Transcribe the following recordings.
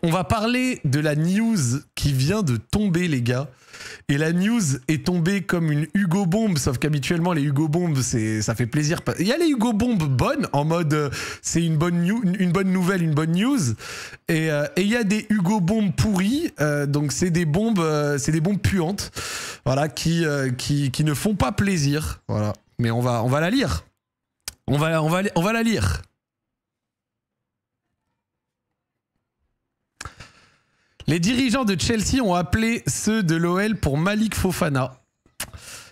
on va parler de la news qui vient de tomber, les gars. Et la news est tombée comme une Hugo Bombe, sauf qu'habituellement les Hugo Bombes, ça fait plaisir. Il y a les Hugo Bombes bonnes, en mode c'est une bonne nouvelle, une bonne news. Et il y a des Hugo Bombes pourries, donc c'est des bombes puantes, voilà, qui ne font pas plaisir. Voilà. Mais on va la lire. On va la lire. Les dirigeants de Chelsea ont appelé ceux de l'OL pour Malik Fofana.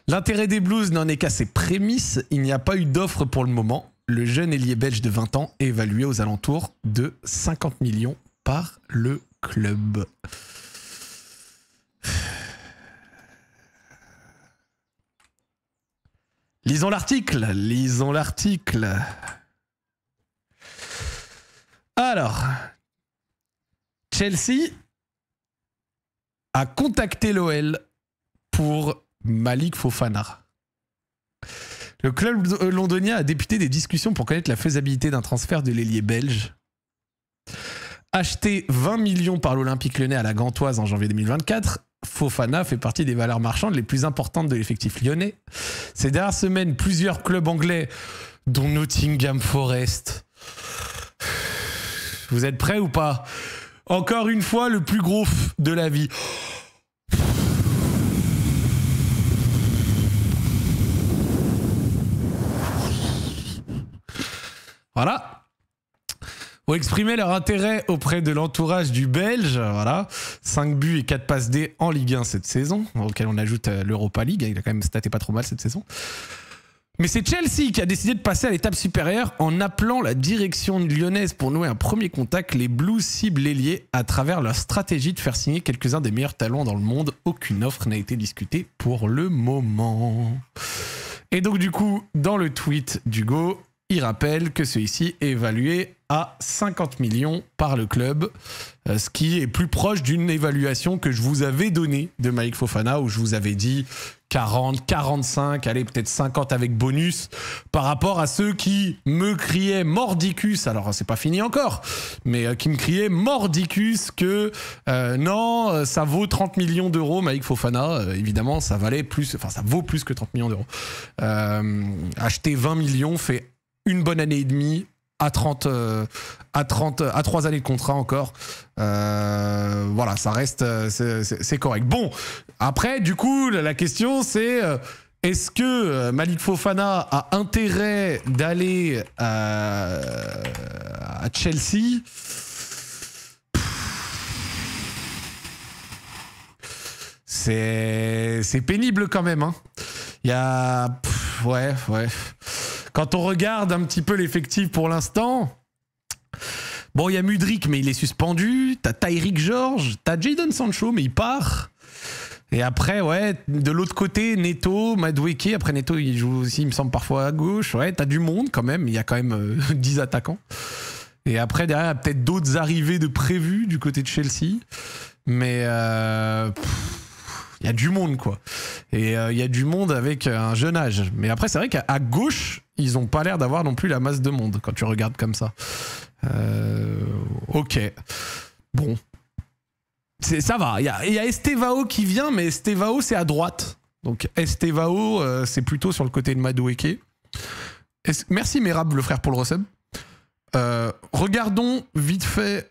L'intérêt des Blues n'en est qu'à ses prémices. Il n'y a pas eu d'offre pour le moment. Le jeune ailier belge de 20 ans est évalué aux alentours de 50 millions par le club. Lisons l'article. Lisons l'article. Alors, Chelsea a contacté l'OL pour Malik Fofana. Le club londonien a débuté des discussions pour connaître la faisabilité d'un transfert de l'ailier belge. Acheté 20 millions par l'Olympique Lyonnais à la Gantoise en janvier 2024, Fofana fait partie des valeurs marchandes les plus importantes de l'effectif lyonnais. Ces dernières semaines, plusieurs clubs anglais, dont Nottingham Forest. Vous êtes prêts ou pas ? Encore une fois, le plus gros de la vie. Voilà. Ont exprimé leur intérêt auprès de l'entourage du Belge. Voilà. 5 buts et 4 passes D en Ligue 1 cette saison, auquel on ajoute l'Europa League. Il a quand même staté pas trop mal cette saison. Mais c'est Chelsea qui a décidé de passer à l'étape supérieure en appelant la direction lyonnaise pour nouer un premier contact. Les Blues ciblent l'ailier à travers leur stratégie de faire signer quelques-uns des meilleurs talents dans le monde. Aucune offre n'a été discutée pour le moment. Et donc du coup, dans le tweet d'Hugo, il rappelle que celui-ci est évalué à 50 millions par le club, ce qui est plus proche d'une évaluation que je vous avais donnée de Malik Fofana, où je vous avais dit 40, 45, allez peut-être 50 avec bonus, par rapport à ceux qui me criaient mordicus, alors c'est pas fini encore, mais qui me criaient mordicus que non, ça vaut 30 millions d'euros Malik Fofana, évidemment ça valait plus, enfin ça vaut plus que 30 millions d'euros. Acheter 20 millions fait une bonne année et demie à 3 années de contrat encore. Voilà, ça reste, c'est correct. Bon, après, du coup, la question c'est est-ce que Malik Fofana a intérêt d'aller à Chelsea? C'est pénible quand même. Hein. Il y a... ouais. Quand on regarde un petit peu l'effectif pour l'instant, bon, il y a Mudryk, mais il est suspendu. T'as Tyreek George, t'as Jadon Sancho, mais il part. Et après, ouais, de l'autre côté, Neto, Madueke. Après, Neto, il joue aussi, il me semble, parfois à gauche. Ouais, t'as du monde quand même. Il y a quand même 10 attaquants. Et après, derrière, il y a peut-être d'autres arrivées de prévues du côté de Chelsea. Mais... il y a du monde, quoi. Et il y a du monde avec un jeune âge. Mais après, c'est vrai qu'à gauche, ils n'ont pas l'air d'avoir non plus la masse de monde quand tu regardes comme ça. Ok. Bon. Ça va. Il y a Estevao qui vient, mais Estevao, c'est à droite. Donc Estevao, c'est plutôt sur le côté de Madueke. Merci Merab, le frère pour le resub. Regardons vite fait...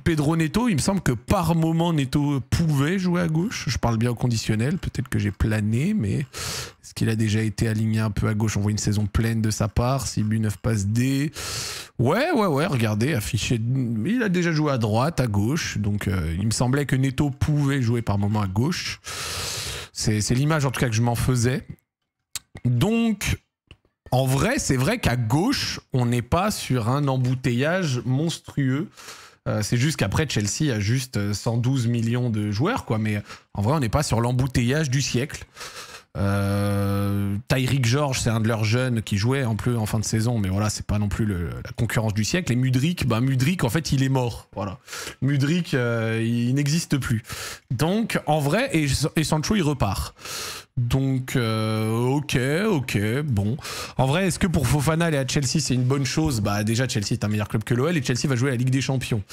Pedro Neto, il me semble que par moment Neto pouvait jouer à gauche. Je parle bien au conditionnel, peut-être que j'ai plané, mais est-ce qu'il a déjà été aligné un peu à gauche? On voit une saison pleine de sa part, 6 buts, 9 passes D. Ouais, regardez, affiché. Il a déjà joué à droite, à gauche, donc il me semblait que Neto pouvait jouer par moment à gauche. C'est l'image en tout cas que je m'en faisais. Donc, en vrai, c'est vrai qu'à gauche, on n'est pas sur un embouteillage monstrueux. C'est juste qu'après, Chelsea a juste 112 millions de joueurs, quoi. Mais en vrai, on n'est pas sur l'embouteillage du siècle. Tyreek George, c'est un de leurs jeunes qui jouait un peu en fin de saison, mais voilà, c'est pas non plus la concurrence du siècle. Et Mudryk, en fait, il est mort. Voilà. Mudryk, il n'existe plus. Donc, en vrai, et Sancho, il repart. Donc, ok, bon. En vrai, est-ce que pour Fofana aller à Chelsea, c'est une bonne chose? Bah, déjà, Chelsea est un meilleur club que l'OL et Chelsea va jouer à la Ligue des Champions.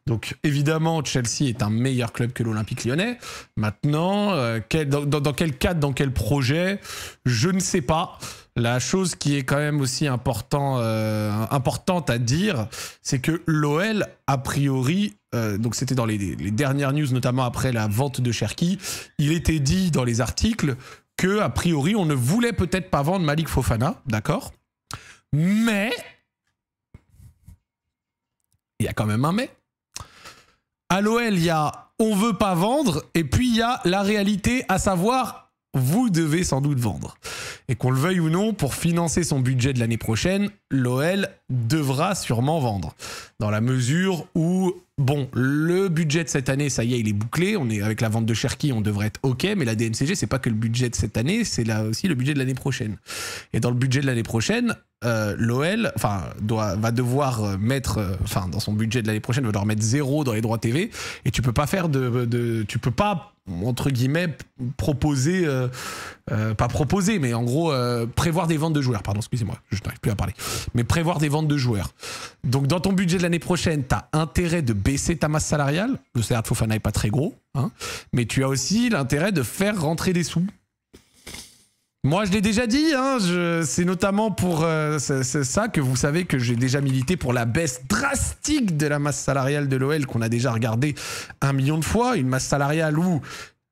Donc, évidemment, Chelsea est un meilleur club que l'Olympique Lyonnais. Maintenant, dans quel cadre, dans quel projet, je ne sais pas. La chose qui est quand même aussi importante à dire, c'est que l'OL, a priori, donc c'était dans les dernières news, notamment après la vente de Cherki, il était dit dans les articles que, a priori, on ne voulait peut-être pas vendre Malik Fofana, d'accord? Mais, il y a quand même un mais. À l'OL, il y a on veut pas vendre, et puis il y a la réalité, à savoir, vous devez sans doute vendre. Et qu'on le veuille ou non, pour financer son budget de l'année prochaine, l'OL devra sûrement vendre. Dans la mesure où, bon, le budget de cette année, ça y est, il est bouclé. On est avec la vente de Cherki, on devrait être OK. Mais la DNCG, c'est pas que le budget de cette année, c'est là aussi le budget de l'année prochaine. Et dans le budget de l'année prochaine, l'OL va devoir mettre, dans son budget de l'année prochaine, va devoir mettre 0 dans les droits TV. Et tu peux pas faire tu peux pas, entre guillemets, proposer, pas proposer, mais en gros, prévoir des ventes de joueurs. Pardon, excusez-moi, je n'arrive plus à parler. Mais prévoir des ventes de joueurs. Donc, dans ton budget de l'année prochaine, tu as intérêt de baisser ta masse salariale. Le salaire de Fofana n'est pas très gros, hein, mais tu as aussi l'intérêt de faire rentrer des sous. Moi, je l'ai déjà dit, hein, c'est notamment pour c'est ça que vous savez que j'ai déjà milité pour la baisse drastique de la masse salariale de l'OL qu'on a déjà regardé 1 million de fois. Une masse salariale où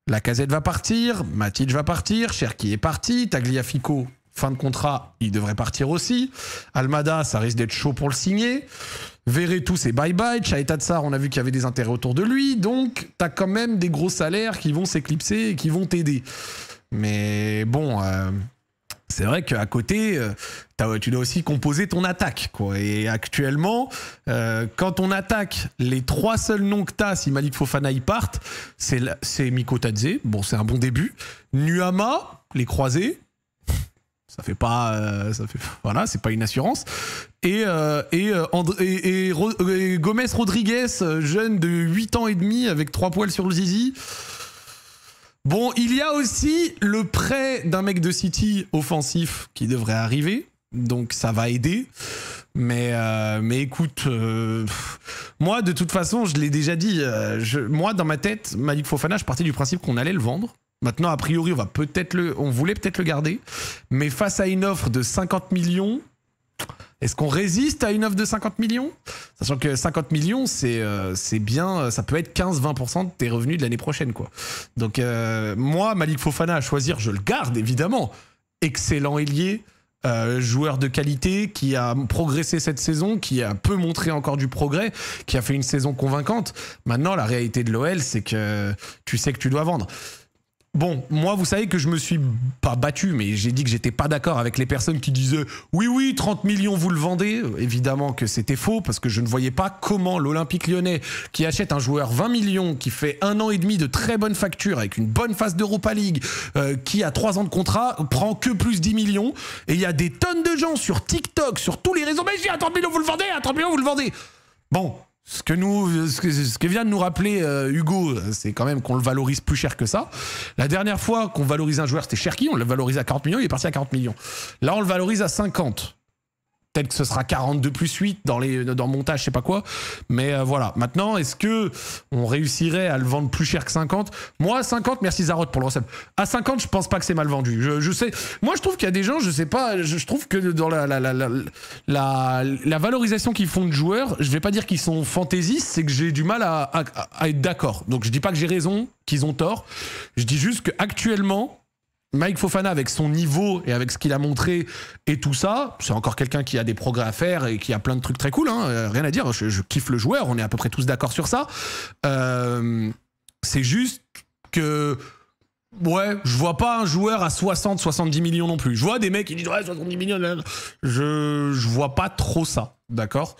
Lacazette va partir, Matic va partir, Cherki est parti, Tagliafico, fin de contrat, il devrait partir aussi. Almada, ça risque d'être chaud pour le signer. Verretou, c'est bye-bye. Chaïta Tsar, on a vu qu'il y avait des intérêts autour de lui. Donc, t'as quand même des gros salaires qui vont s'éclipser et qui vont t'aider. Mais bon, c'est vrai qu'à côté, tu dois aussi composer ton attaque, quoi. Et actuellement, quand on attaque, les 3 seuls noms que tu as, si Malik Fofana y parte, c'est Miko Tadze. Bon, c'est un bon début. Nuama, les croisés. Ça fait pas, voilà, c'est pas une assurance. Et Gomez Rodriguez, jeune de 8 ans et demi avec 3 poils sur le zizi. Bon, il y a aussi le prêt d'un mec de City offensif qui devrait arriver, donc ça va aider. Mais écoute, moi de toute façon, je l'ai déjà dit, moi dans ma tête, Malik Fofana, je partais du principe qu'on allait le vendre. Maintenant, a priori, on voulait peut-être le garder, mais face à une offre de 50 millions, est-ce qu'on résiste à une offre de 50 millions? Sachant que 50 millions, c'est bien, ça peut être 15-20% de tes revenus de l'année prochaine, quoi. Donc, moi, Malik Fofana à choisir, je le garde, évidemment. Excellent ailier, joueur de qualité, qui a progressé cette saison, qui a peu montré encore du progrès, qui a fait une saison convaincante. Maintenant, la réalité de l'OL, c'est que tu sais que tu dois vendre. Bon, moi, vous savez que je me suis pas battu, mais j'ai dit que j'étais pas d'accord avec les personnes qui disaient « Oui, 30 millions, vous le vendez ». Évidemment que c'était faux, parce que je ne voyais pas comment l'Olympique Lyonnais, qui achète un joueur 20 millions, qui fait 1 an et demi de très bonne facture, avec une bonne phase d'Europa League, qui a 3 ans de contrat, prend que plus 10 millions. Et il y a des tonnes de gens sur TikTok, sur tous les réseaux « Mais j'ai à 30 millions, vous le vendez, à 30 millions, vous le vendez ». Bon. Ce que vient de nous rappeler Hugo, c'est quand même qu'on le valorise plus cher que ça. La dernière fois qu'on valorisait un joueur, c'était Cherki, on le valorisait à 40 millions, il est parti à 40 millions. Là, on le valorise à 50. Peut-être que ce sera 42 plus 8 dans le montage, je sais pas quoi. Mais voilà. Maintenant, est-ce que on réussirait à le vendre plus cher que 50? Moi, à 50, merci Zarot pour le recep. À 50, je pense pas que c'est mal vendu. Je sais. Moi, je trouve qu'il y a des gens, je sais pas, je trouve que dans la valorisation qu'ils font de joueurs, je vais pas dire qu'ils sont fantaisistes, c'est que j'ai du mal à être d'accord. Donc, je dis pas que j'ai raison, qu'ils ont tort. Je dis juste qu'actuellement, Mike Fofana, avec son niveau et avec ce qu'il a montré et tout ça, c'est encore quelqu'un qui a des progrès à faire et qui a plein de trucs très cool, hein, rien à dire, je kiffe le joueur, on est à peu près tous d'accord sur ça. C'est juste que, ouais, je vois pas un joueur à 60-70 millions non plus. Je vois des mecs qui disent, ouais, 70 millions, je vois pas trop ça, d'accord?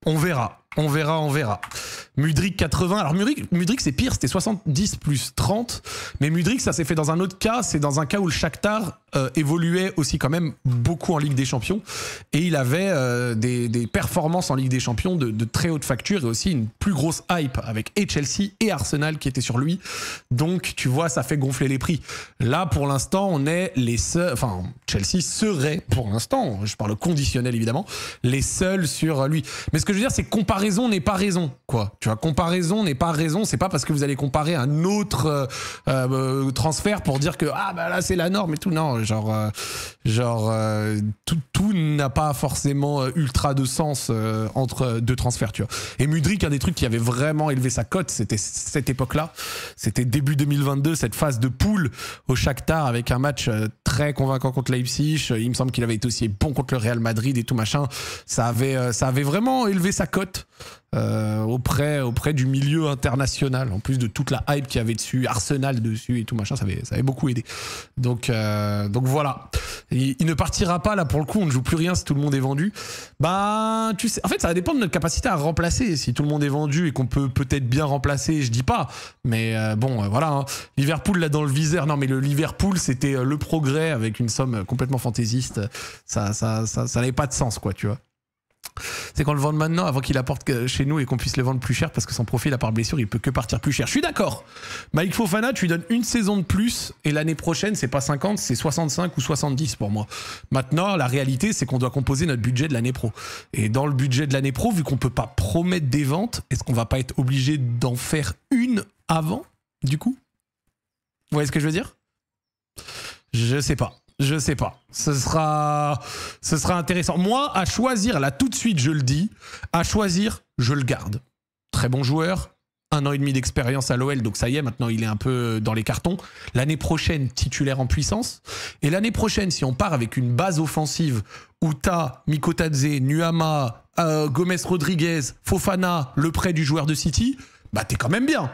On verra. Mudryk 80. Alors Mudryk c'est pire, c'était 70 plus 30. Mais Mudryk, ça s'est fait dans un autre cas. C'est dans un cas où le Shakhtar évoluait aussi quand même beaucoup en Ligue des Champions. Et il avait des performances en Ligue des Champions de très haute facture et aussi une plus grosse hype avec et Chelsea et Arsenal qui étaient sur lui. Donc tu vois, ça fait gonfler les prix. Là, pour l'instant, on est les seuls... Enfin, Chelsea serait, pour l'instant, je parle conditionnel évidemment, les seuls sur lui. Mais ce que je veux dire, c'est que comparaison n'est pas raison, quoi. Tu vois, comparaison n'est pas raison. C'est pas parce que vous allez comparer un autre transfert pour dire que ah bah là c'est la norme et tout. Non, tout n'a pas forcément ultra de sens entre deux transferts, tu vois. Et Mudryk, un des trucs qui avait vraiment élevé sa cote, c'était cette époque-là. C'était début 2022, cette phase de poule au Shakhtar avec un match très convaincant contre Leipzig. Il me semble qu'il avait été aussi bon contre le Real Madrid et tout machin. Ça avait vraiment élevé sa cote auprès du milieu international. En plus de toute la hype qu'il y avait dessus, Arsenal dessus et tout machin, ça avait beaucoup aidé. Donc voilà. Il ne partira pas là pour le coup. On ne joue plus rien si tout le monde est vendu. Bah tu sais, en fait ça va dépendre de notre capacité à remplacer. Si tout le monde est vendu et qu'on peut peut-être bien remplacer, je dis pas. Mais voilà. Hein. Liverpool là dans le viseur. Non mais le Liverpool c'était le progrès avec une somme complètement fantaisiste. Ça n'avait pas de sens quoi, tu vois. C'est qu'on le vende maintenant avant qu'il apporte chez nous et qu'on puisse le vendre plus cher parce que son profil à part blessure il peut que partir plus cher. Je suis d'accord. Mike Fofana, tu lui donnes une saison de plus et l'année prochaine c'est pas 50, c'est 65 ou 70 pour moi. Maintenant la réalité c'est qu'on doit composer notre budget de l'année pro. Et dans le budget de l'année pro, vu qu'on peut pas promettre des ventes, est-ce qu'on va pas être obligé d'en faire une avant du coup? Vous voyez ce que je veux dire? Je sais pas. Je sais pas. Ce sera intéressant. Moi, à choisir, là tout de suite, je le dis, à choisir, je le garde. Très bon joueur, 1 an et demi d'expérience à l'OL, donc ça y est, maintenant il est un peu dans les cartons. L'année prochaine, titulaire en puissance. Et l'année prochaine, si on part avec une base offensive où t'as Mikotadze, Nuama, Gomez Rodriguez, Fofana, le prêt du joueur de City, bah t'es quand même bien.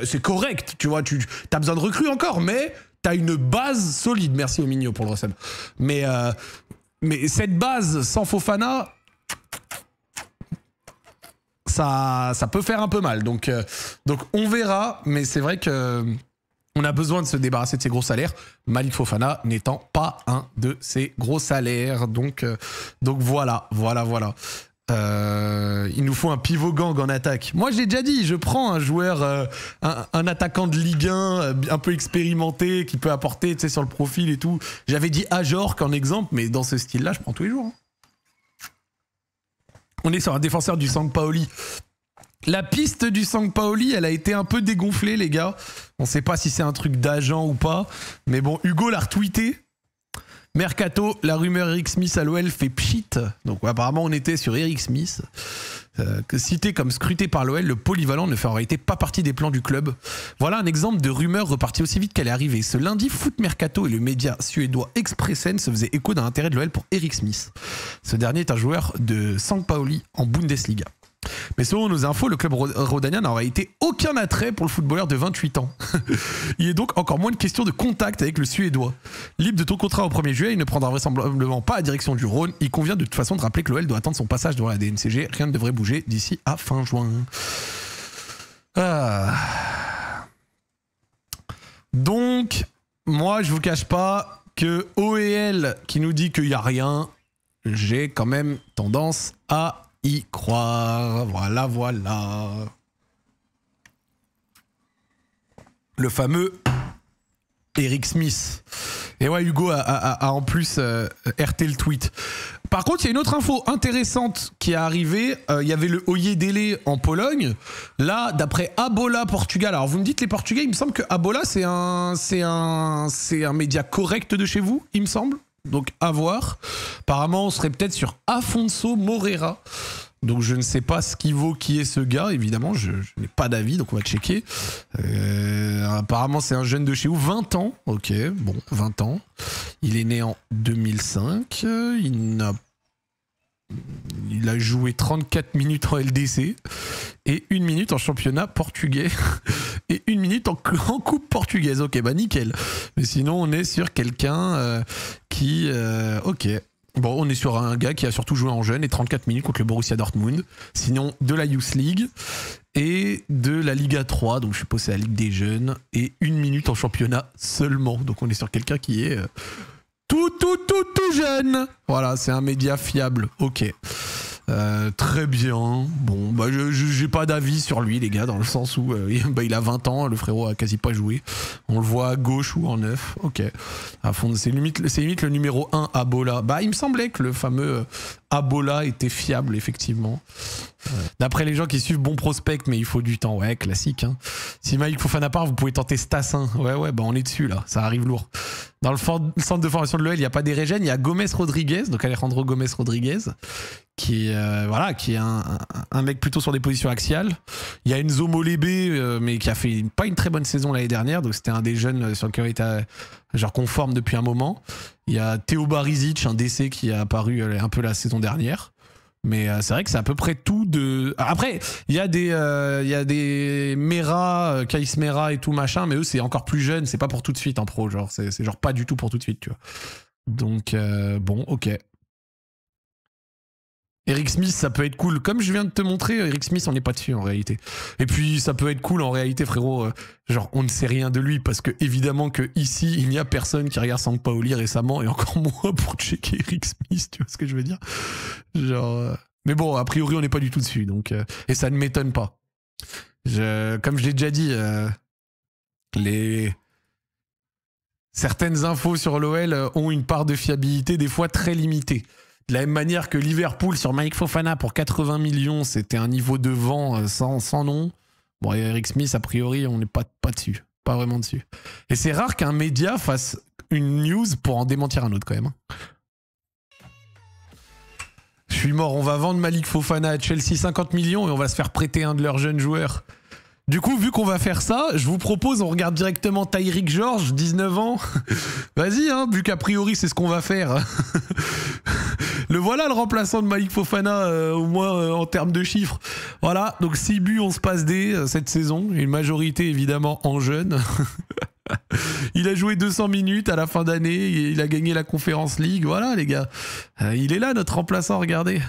C'est correct, tu vois, t'as besoin de recrues encore, mais... T'as une base solide. Merci au Migno pour le resub. Mais cette base sans Fofana, ça peut faire un peu mal. Donc on verra. Mais c'est vrai que on a besoin de se débarrasser de ces gros salaires. Malik Fofana n'étant pas un de ces gros salaires. Donc voilà. Il nous faut un pivot gang en attaque. Moi, je l'ai déjà dit, je prends un joueur, un attaquant de Ligue 1 un peu expérimenté qui peut apporter, tu sais, sur le profil et tout. J'avais dit Ajorc en exemple, mais dans ce style-là, je prends tous les jours. Hein. On est sur un défenseur du Sampaoli. La piste du Sampaoli, elle a été un peu dégonflée, les gars. On sait pas si c'est un truc d'agent ou pas, mais bon, Hugo l'a retweeté. Mercato, la rumeur Eric Smith à l'OL fait pchit. Donc ouais, apparemment on était sur Eric Smith. Cité comme scruté par l'OL, le polyvalent ne fait en réalité pas partie des plans du club. Voilà un exemple de rumeur repartie aussi vite qu'elle est arrivée. Ce lundi, Foot Mercato et le média suédois Expressen se faisaient écho d'un intérêt de l'OL pour Eric Smith. Ce dernier est un joueur de Sampaoli en Bundesliga. Mais selon nos infos, le club rhodanien n'a en réalité aucun attrait pour le footballeur de 28 ans. Il est donc encore moins de question de contact avec le Suédois. Libre de ton contrat au 1er juillet, il ne prendra vraisemblablement pas la direction du Rhône. Il convient de toute façon de rappeler que l'OL doit attendre son passage devant la DNCG. Rien ne devrait bouger d'ici à fin juin. Donc, moi je vous cache pas que OEL qui nous dit qu'il n'y a rien, j'ai quand même tendance à y croire. Voilà. Le fameux Eric Smith. Et ouais, Hugo a en plus RT le tweet. Par contre, il y a une autre info intéressante qui est arrivée. Il y avait le Oyedele en Pologne. Là, d'après Abola Portugal. Alors, vous me dites les Portugais, il me semble que Abola, c'est un média correct de chez vous, il me semble. Donc à voir. Apparemment on serait peut-être sur Afonso Moreira. Donc je ne sais pas ce qui vaut qui est ce gars. Évidemment je n'ai pas d'avis, donc on va checker. Apparemment c'est un jeune de chez où, 20 ans. Ok, bon, 20 ans. Il est né en 2005. Il a joué 34 minutes en LDC et 1 minute en championnat portugais et 1 minute en coupe portugaise. Ok, bah nickel. Mais sinon, on est sur quelqu'un qui... ok. Bon, on est sur un gars qui a surtout joué en jeune et 34 minutes contre le Borussia Dortmund. Sinon, de la Youth League et de la Liga 3, donc je suppose c'est la Ligue des jeunes, et 1 minute en championnat seulement. Donc on est sur quelqu'un qui est tout jeune. Voilà, c'est un média fiable. Ok. Très bien. Bon, bah, j'ai pas d'avis sur lui, les gars, dans le sens où il a 20 ans, le frérot a quasi pas joué. On le voit à gauche ou en neuf. Ok. À fond, c'est limite le numéro 1 Abola. Bah, il me semblait que le fameux Abola était fiable, effectivement. D'après les gens qui suivent Bon Prospect, mais il faut du temps. Ouais, classique. Hein. Si Malik Fofana part, vous pouvez tenter Stassin. Ouais, bah on est dessus là. Ça arrive lourd. Dans le centre de formation de l'OL, il n'y a pas des Régènes, il y a Gomez Rodriguez, donc Alejandro Gomez Rodriguez, qui est un mec plutôt sur des positions axiales. Il y a Enzo Molébé, mais qui a fait pas une très bonne saison l'année dernière, donc c'était un des jeunes sur lequel on était genre conforme depuis un moment. Il y a Théo Barizic, un DC qui a apparu un peu la saison dernière. Mais c'est vrai que c'est à peu près tout de... Après, il y a des Mera, Kaïs Mera et tout machin, mais eux, c'est encore plus jeune, c'est pas pour tout de suite en pro, genre, c'est genre pas du tout pour tout de suite, tu vois. Donc, bon, ok. Eric Smith, ça peut être cool. Comme je viens de te montrer, Eric Smith, on n'est pas dessus en réalité. Et puis, ça peut être cool en réalité, frérot. Genre, on ne sait rien de lui parce que, évidemment, que ici, il n'y a personne qui regarde Sampaoli récemment et encore moins pour checker Eric Smith, tu vois ce que je veux dire? Genre. Mais bon, a priori, on n'est pas du tout dessus. Donc, et ça ne m'étonne pas. Comme je l'ai déjà dit, certaines infos sur l'OL ont une part de fiabilité des fois très limitée. De la même manière que Liverpool sur Mike Fofana pour 80 millions, c'était un niveau de vent sans nom. Bon, Eric Smith, a priori, on n'est pas dessus. Pas vraiment dessus. Et c'est rare qu'un média fasse une news pour en démentir un autre, quand même. Je suis mort, on va vendre Malik Fofana à Chelsea 50 millions et on va se faire prêter un de leurs jeunes joueurs. Du coup, vu qu'on va faire ça, je vous propose, on regarde directement Tyreek George, 19 ans. Vas-y, hein, vu qu'a priori, c'est ce qu'on va faire. Le voilà, le remplaçant de Malik Fofana, au moins en termes de chiffres. Voilà, donc 6 buts, 11 passes D cette saison. Une majorité, évidemment, en jeune. Il a joué 200 minutes à la fin d'année. Il a gagné la Conference League. Voilà, les gars. Il est là, notre remplaçant, regardez.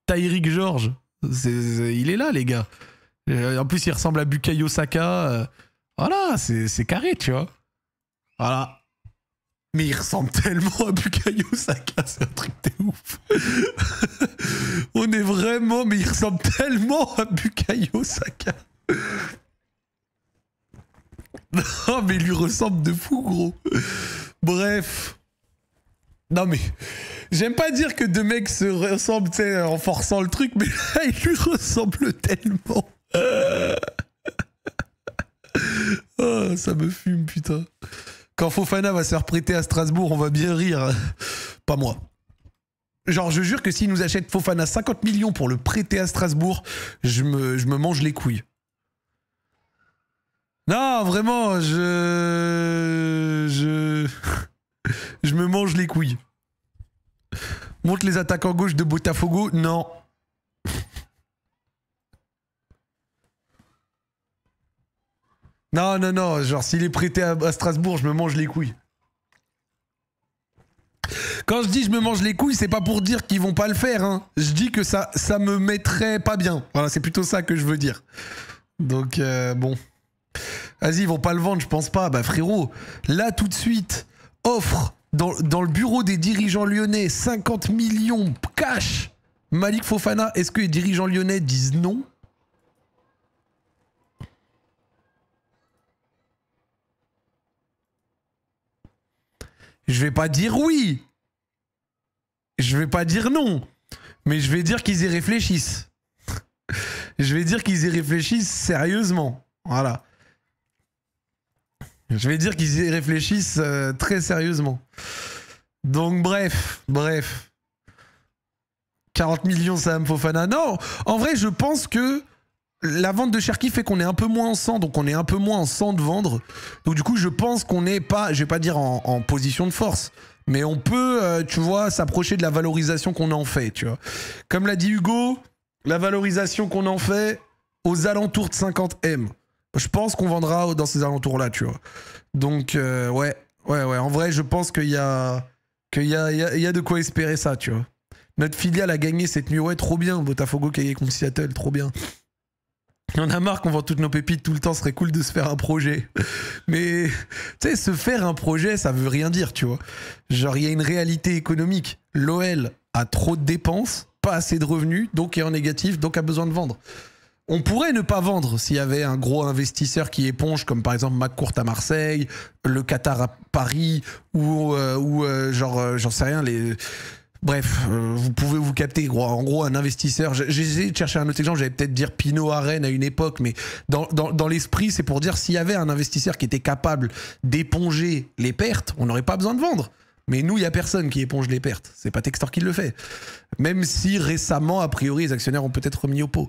Tyreek George. Il est là, les gars. En plus, il ressemble à Bukayo Saka. Voilà, c'est carré, tu vois. Voilà. Mais il ressemble tellement à Bukayo Saka, c'est un truc de ouf. On est vraiment... Mais il ressemble tellement à Bukayo Saka. Non, mais il lui ressemble de fou, gros. Bref. Non, mais... J'aime pas dire que deux mecs se ressemblent, tu sais, en forçant le truc, mais là, il lui ressemble tellement. Oh, ça me fume, putain. Quand Fofana va se faire prêter à Strasbourg, on va bien rire. Pas moi. Genre, je jure que s'il nous achète Fofana 50 millions pour le prêter à Strasbourg, je me mange les couilles. Non, vraiment, je me mange les couilles. Montre les attaquants gauche de Botafogo, non. Non, genre s'il est prêté à Strasbourg, je me mange les couilles. Quand je dis je me mange les couilles, c'est pas pour dire qu'ils vont pas le faire, hein. Je dis que ça me mettrait pas bien. Voilà, c'est plutôt ça que je veux dire. Donc, bon. Vas-y, ils vont pas le vendre, je pense pas. Bah frérot, là tout de suite, offre dans le bureau des dirigeants lyonnais 50 millions cash. Malik Fofana, est-ce que les dirigeants lyonnais disent non? Je vais pas dire oui. Je vais pas dire non. Mais je vais dire qu'ils y réfléchissent. Je vais dire qu'ils y réfléchissent sérieusement. Voilà. Je vais dire qu'ils y réfléchissent très sérieusement. Donc bref. 40 millions Sam Fofana. Non, en vrai, je pense que la vente de Cherki fait qu'on est un peu moins en sang, donc on est un peu moins en sang de vendre. Donc du coup, je pense qu'on n'est pas, je vais pas dire en position de force, mais on peut, tu vois, s'approcher de la valorisation qu'on en fait, tu vois. Comme l'a dit Hugo, la valorisation qu'on en fait aux alentours de 50 M. Je pense qu'on vendra dans ces alentours-là, tu vois. Donc, ouais. En vrai, je pense qu'il y a qu'il y a de quoi espérer ça, tu vois. Notre filiale a gagné cette nuit, ouais, trop bien. Botafogo qui a gagné contre Seattle, trop bien. On a marre qu'on vend toutes nos pépites tout le temps, ce serait cool de se faire un projet. Mais, tu sais, se faire un projet, ça veut rien dire, tu vois. Genre, il y a une réalité économique. L'OL a trop de dépenses, pas assez de revenus, donc est en négatif, donc a besoin de vendre. On pourrait ne pas vendre s'il y avait un gros investisseur qui éponge, comme par exemple McCourt à Marseille, le Qatar à Paris, ou j'en sais rien, les... Bref, vous pouvez vous capter, gros. En gros, un investisseur... J'ai essayé de chercher un autre exemple, j'allais peut-être dire Pinot à Rennes à une époque, mais dans l'esprit, c'est pour dire s'il y avait un investisseur qui était capable d'éponger les pertes, on n'aurait pas besoin de vendre. Mais nous, il n'y a personne qui éponge les pertes. C'est pas Textor qui le fait. Même si récemment, a priori, les actionnaires ont peut-être remis au pot.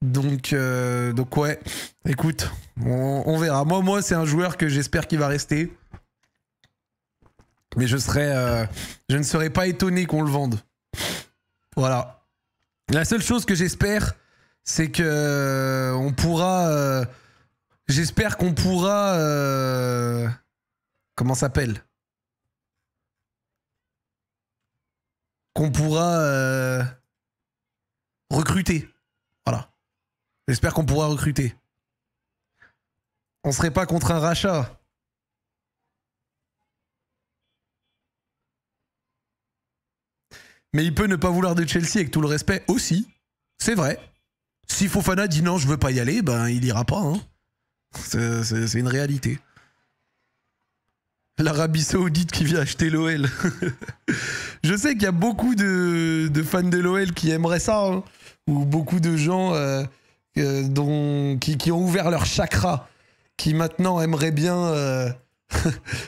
Donc ouais, écoute, on verra. Moi, c'est un joueur que j'espère qu'il va rester. Mais je ne serais pas étonné qu'on le vende. Voilà. La seule chose que j'espère, c'est que on pourra... j'espère qu'on pourra... comment ça s'appelle ? Qu'on pourra recruter. Voilà. J'espère qu'on pourra recruter. On serait pas contre un rachat. Mais il peut ne pas vouloir de Chelsea avec tout le respect aussi. C'est vrai. Si Fofana dit non, je veux pas y aller, ben il ira pas. Hein. C'est une réalité. L'Arabie Saoudite qui vient acheter l'OL. Je sais qu'il y a beaucoup de fans de l'OL qui aimeraient ça. Hein. Ou beaucoup de gens qui ont ouvert leur chakra. Qui maintenant aimeraient bien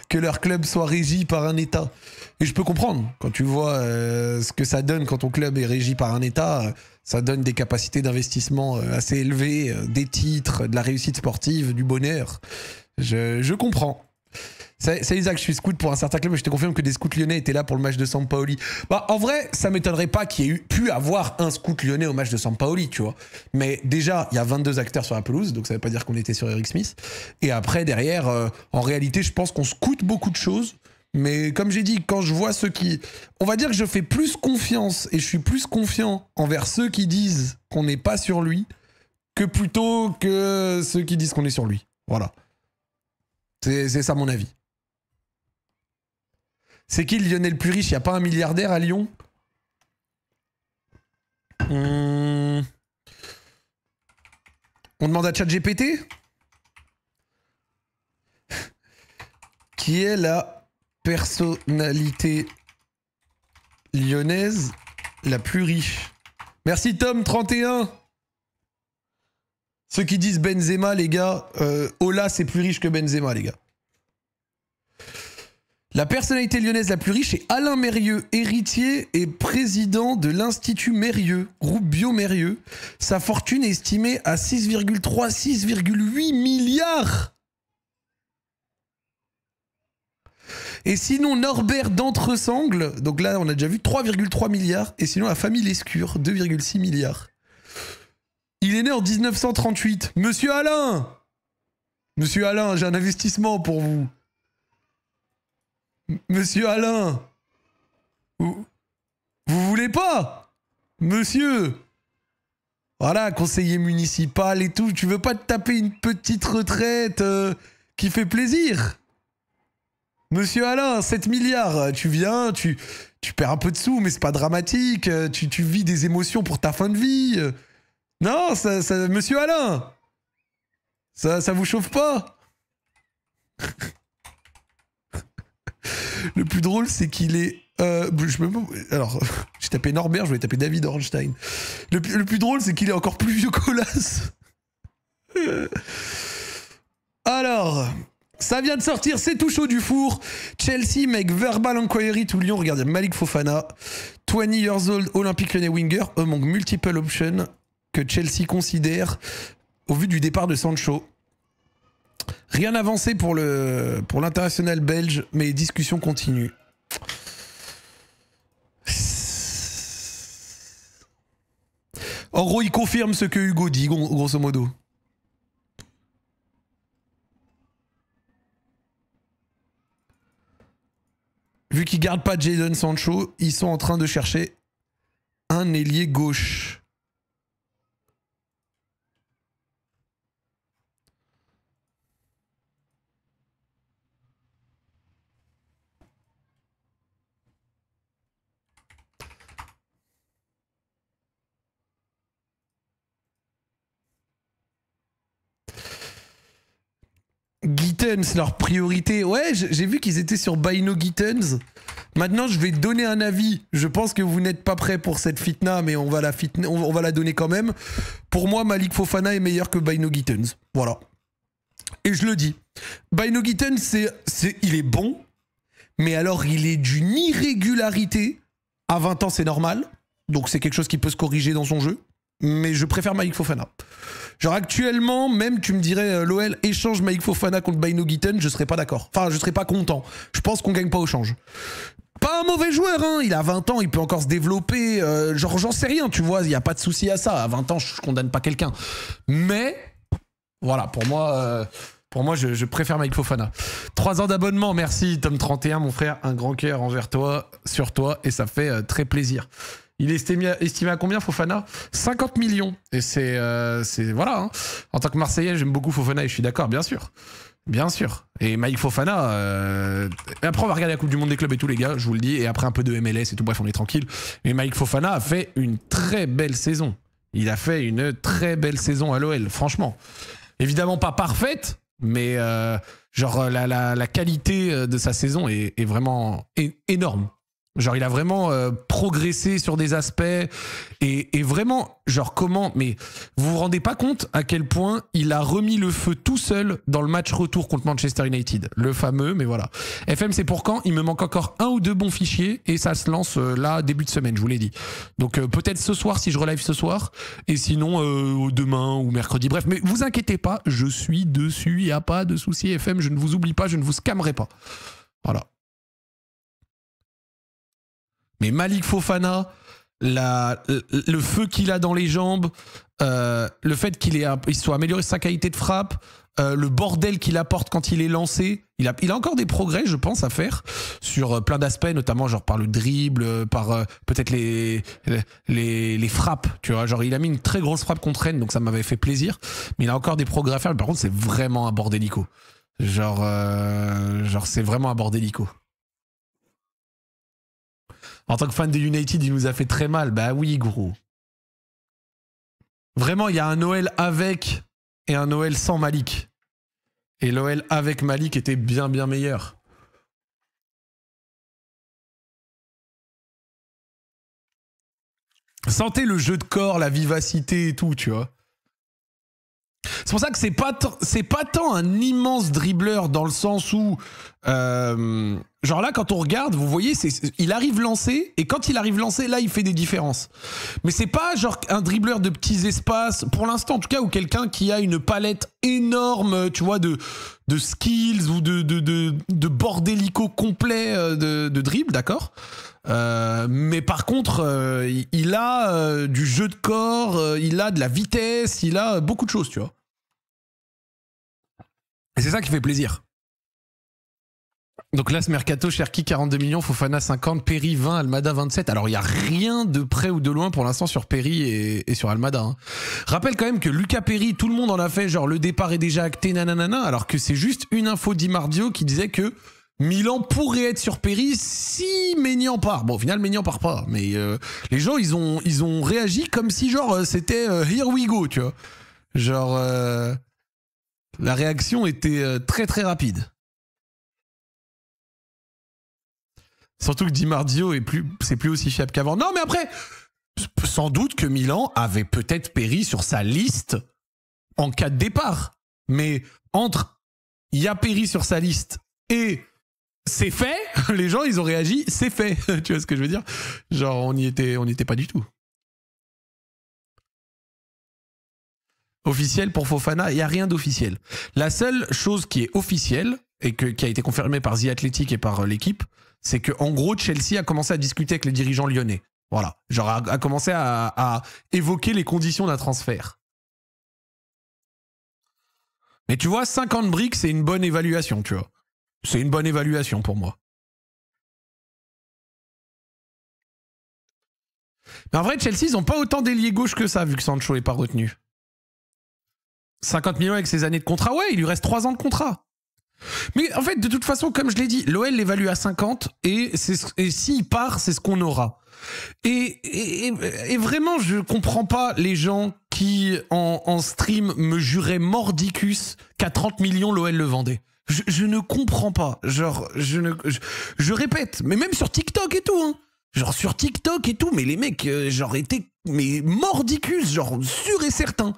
que leur club soit régi par un État. Et je peux comprendre. Quand tu vois ce que ça donne quand ton club est régi par un État, ça donne des capacités d'investissement assez élevées, des titres, de la réussite sportive, du bonheur. Je comprends. C'est Isaac, je suis scout pour un certain club et je te confirme que des scouts lyonnais étaient là pour le match de Sampaoli. Bah, en vrai, ça m'étonnerait pas qu'il y ait pu avoir un scout lyonnais au match de Sampaoli, tu vois. Mais déjà, il y a 22 acteurs sur la pelouse, donc ça veut pas dire qu'on était sur Eric Smith. Et après, derrière, en réalité, je pense qu'on scoute beaucoup de choses. Mais comme j'ai dit, quand je vois ceux qui... On va dire que je fais plus confiance et je suis plus confiant envers ceux qui disent qu'on n'est pas sur lui que plutôt que ceux qui disent qu'on est sur lui. Voilà. C'est ça mon avis. C'est qui le Lyonnais le plus riche? Il n'y a pas un milliardaire à Lyon? On demande à ChatGPT? Qui est la personnalité lyonnaise la plus riche? Merci Tom31. Ceux qui disent Benzema, les gars, Ola c'est plus riche que Benzema, les gars. La personnalité lyonnaise la plus riche est Alain Mérieux, héritier et président de l'Institut Mérieux, groupe Bio Mérieux. Sa fortune est estimée à 6,3, 6,8 milliards. Et sinon, Norbert d'Entresangles, donc là on a déjà vu 3,3 milliards. Et sinon, la famille Lescure, 2,6 milliards. Il est né en 1938. Monsieur Alain! Monsieur Alain, j'ai un investissement pour vous. Monsieur Alain, vous voulez pas? Monsieur, voilà, conseiller municipal et tout, tu veux pas te taper une petite retraite qui fait plaisir? Monsieur Alain, 7 milliards, tu viens, tu perds un peu de sous, mais c'est pas dramatique, tu vis des émotions pour ta fin de vie. Non, monsieur Alain, ça vous chauffe pas? Le plus drôle, c'est qu'il est... alors, j'ai tapé Norbert, je voulais taper David Ornstein. Le plus drôle, c'est qu'il est encore plus vieux qu'Olas. Alors, ça vient de sortir, c'est tout chaud du four. Chelsea make verbal inquiry to Lyon. Regardez, Malik Fofana, 20 years old, Olympique Lyonnais winger, among multiple options que Chelsea considère au vu du départ de Sancho. Rien avancé pour l'international belge, mais discussion continue. En gros, il confirme ce que Hugo dit, grosso modo. Vu qu'ils gardent pas Jadon Sancho, ils sont en train de chercher un ailier gauche. Gittens, leur priorité. Ouais, j'ai vu qu'ils étaient sur Buy No Gittens. Maintenant, je vais donner un avis. Je pense que vous n'êtes pas prêts pour cette fitna, mais on va la donner quand même. Pour moi, Malik Fofana est meilleur que Buy No Gittens. Voilà. Et je le dis. Buy No Gittens, il est bon, mais alors il est d'une irrégularité. À 20 ans, c'est normal. Donc c'est quelque chose qui peut se corriger dans son jeu. Mais je préfère Malik Fofana. Genre actuellement, même tu me dirais l'OL échange Malik Fofana contre Buy No Gittens, je serais pas d'accord. Enfin, je serais pas content. Je pense qu'on gagne pas au change. Pas un mauvais joueur, hein. Il a 20 ans, il peut encore se développer. Genre, j'en sais rien, tu vois, il n'y a pas de souci à ça. À 20 ans, je condamne pas quelqu'un. Mais, voilà, pour moi, je préfère Malik Fofana. 3 ans d'abonnement, merci Tom31, mon frère. Un grand cœur envers toi, sur toi, et ça fait très plaisir. Il est estimé à combien, Fofana? 50 millions. Et c'est voilà. Hein. En tant que Marseillais, j'aime beaucoup Fofana et je suis d'accord, bien sûr. Bien sûr. Et Malik Fofana... Après, on va regarder la Coupe du Monde des clubs et tout, les gars, je vous le dis. Et après, un peu de MLS et tout. Bref, on est tranquille. Mais Malik Fofana a fait une très belle saison. Il a fait une très belle saison à l'OL, franchement. Évidemment pas parfaite, mais genre la qualité de sa saison est vraiment énorme. Genre, il a vraiment progressé sur des aspects et vraiment, genre, comment... Mais vous vous rendez pas compte à quel point il a remis le feu tout seul dans le match retour contre Manchester United. Le fameux, mais voilà. FM, c'est pour quand? Il me manque encore 1 ou 2 bons fichiers et ça se lance là, début de semaine, je vous l'ai dit. Donc, peut-être ce soir, si je relive ce soir, et sinon, demain ou mercredi. Bref, mais vous inquiétez pas, je suis dessus, il n'y a pas de souci. FM, je ne vous oublie pas, je ne vous scammerai pas. Voilà. Mais Malik Fofana, le feu qu'il a dans les jambes, le fait qu'il soit amélioré sa qualité de frappe, le bordel qu'il apporte quand il est lancé, il a encore des progrès, je pense, à faire sur plein d'aspects, notamment genre par le dribble, par peut-être les frappes, tu vois. Genre, il a mis une très grosse frappe contre Rennes, donc ça m'avait fait plaisir. Mais il a encore des progrès à faire. Mais par contre, c'est vraiment un bordélico. Genre c'est vraiment un bordélico. En tant que fan de United, il nous a fait très mal. Bah oui, gros. Vraiment, il y a un Noël avec et un Noël sans Malik. Et l'OL avec Malik était bien, bien meilleur. Sentez le jeu de corps, la vivacité et tout, tu vois. C'est pour ça que c'est pas tant un immense dribbleur dans le sens où genre là quand on regarde vous voyez il arrive lancé et quand il arrive lancé là il fait des différences, mais c'est pas genre un dribbleur de petits espaces pour l'instant en tout cas, ou quelqu'un qui a une palette énorme, tu vois, de skills ou de bordélico complet de dribble, d'accord. Mais par contre il a du jeu de corps, il a de la vitesse, il a beaucoup de choses, tu vois. Et c'est ça qui fait plaisir. Donc là, ce mercato, Cherki 42 millions, Fofana 50, Perry 20, Almada 27. Alors il n'y a rien de près ou de loin pour l'instant sur Perry et sur Almada. Hein. Rappelle quand même que Lucas Perry, tout le monde en a fait, genre le départ est déjà acté, nanana, alors que c'est juste une info d'Imardio qui disait que Milan pourrait être sur Perry si Maignan part. Bon, au final, Maignan part pas. Mais les gens, ils ont réagi comme si genre c'était here we go, tu vois. Genre... la réaction était très très rapide. Surtout que Di Marzio c'est plus aussi fiable qu'avant. Non, mais après, sans doute que Milan avait peut-être Perry sur sa liste en cas de départ. Mais entre il y a Perry sur sa liste et c'est fait, les gens ils ont réagi, c'est fait. Tu vois ce que je veux dire? Genre on n'y était pas du tout. Officiel pour Fofana, il n'y a rien d'officiel. La seule chose qui est officielle et qui a été confirmée par The Athletic et par l'équipe, c'est que en gros Chelsea a commencé à discuter avec les dirigeants lyonnais. Voilà, genre a commencé à évoquer les conditions d'un transfert. Mais tu vois, 50 briques, c'est une bonne évaluation, tu vois. C'est une bonne évaluation pour moi. Mais en vrai, Chelsea, ils n'ont pas autant d'ailier gauche que ça, vu que Sancho n'est pas retenu. 50 millions avec ses années de contrat, ouais, il lui reste 3 ans de contrat. Mais en fait, de toute façon, comme je l'ai dit, l'OL l'évalue à 50 et s'il part, c'est ce qu'on aura. Et vraiment, je comprends pas les gens qui, en stream, me juraient mordicus qu'à 30 millions, l'OL le vendait. Je ne comprends pas. Genre, je répète, mais même sur TikTok et tout, hein. Genre sur TikTok et tout, mais les mecs, genre, étaient mais mordicus, genre, sûr et certain.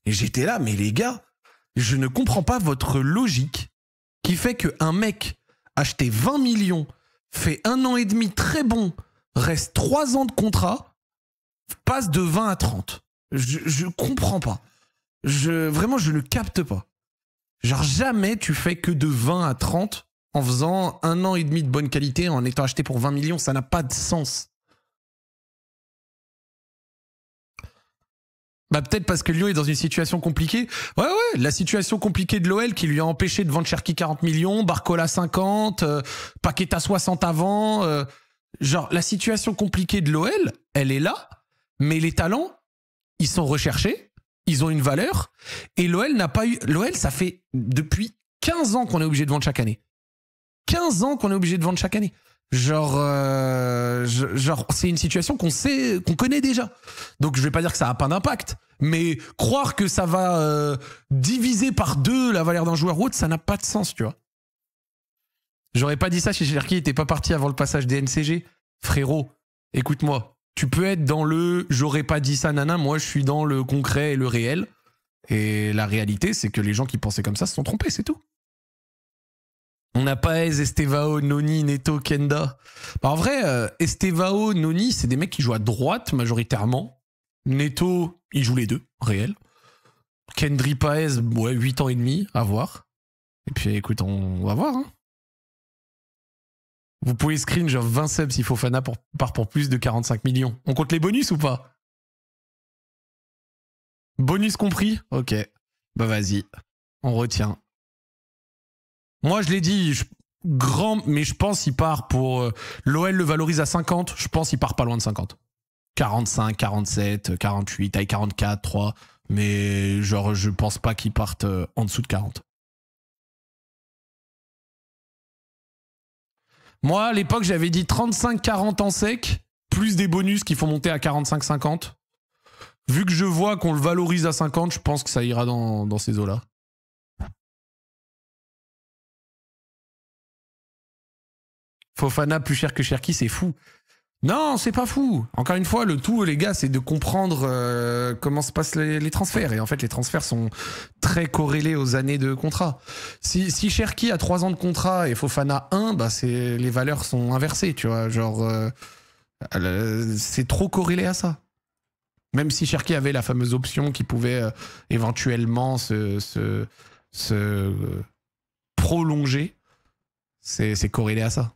Et j'étais là, mais les gars, je ne comprends pas votre logique qui fait qu'un mec acheté 20 millions, fait 1 an et demi très bon, reste 3 ans de contrat, passe de 20 à 30. Je comprends pas. Vraiment, je ne capte pas. Genre, jamais tu fais que de 20 à 30 en faisant 1 an et demi de bonne qualité, en étant acheté pour 20 millions. Ça n'a pas de sens. Bah peut-être parce que Lyon est dans une situation compliquée. Ouais, la situation compliquée de l'OL qui lui a empêché de vendre Cherki 40 millions, Barcola 50, Paqueta 60 avant. Genre, la situation compliquée de l'OL, elle est là, mais les talents, ils sont recherchés, ils ont une valeur, et l'OL n'a pas eu... L'OL, ça fait depuis 15 ans qu'on est obligé de vendre chaque année. 15 ans qu'on est obligé de vendre chaque année. Genre, c'est une situation qu'on sait, qu'on connaît déjà. Donc je vais pas dire que ça a pas d'impact, mais croire que ça va diviser par 2 la valeur d'un joueur ou autre, ça n'a pas de sens, tu vois. J'aurais pas dit ça si Cherki était pas parti avant le passage des NCG. Frérot, écoute-moi, tu peux être dans le j'aurais pas dit ça, nana, moi je suis dans le concret et le réel. Et la réalité, c'est que les gens qui pensaient comme ça se sont trompés, c'est tout. On n'a pas Estevao, Noni, Neto, Kenda. Bah en vrai, Estevao, Noni, c'est des mecs qui jouent à droite majoritairement. Neto, il joue les deux, réel. Kendry Paez, ouais, 8 ans et demi, à voir. Et puis écoute, on va voir. Hein. Vous pouvez screen genre 20 subs si Fofana part pour plus de 45 millions. On compte les bonus ou pas? Bonus compris? Ok. Bah vas-y, on retient. Moi, je l'ai dit, mais je pense qu'il part pour... L'OL le valorise à 50, je pense qu'il part pas loin de 50. 45, 47, 48, avec 44, 3. Mais genre, je pense pas qu'il parte en dessous de 40. Moi, à l'époque, j'avais dit 35-40 en sec, plus des bonus qui font monter à 45-50. Vu que je vois qu'on le valorise à 50, je pense que ça ira dans ces eaux-là. Fofana plus cher que Cherki, c'est fou. Non, c'est pas fou. Encore une fois, le tout, les gars, c'est de comprendre comment se passent les transferts. Et en fait, les transferts sont très corrélés aux années de contrat. Si Cherki a 3 ans de contrat et Fofana 1, bah les valeurs sont inversées, tu vois. Genre, c'est trop corrélé à ça. Même si Cherki avait la fameuse option qui pouvait éventuellement se prolonger, c'est corrélé à ça.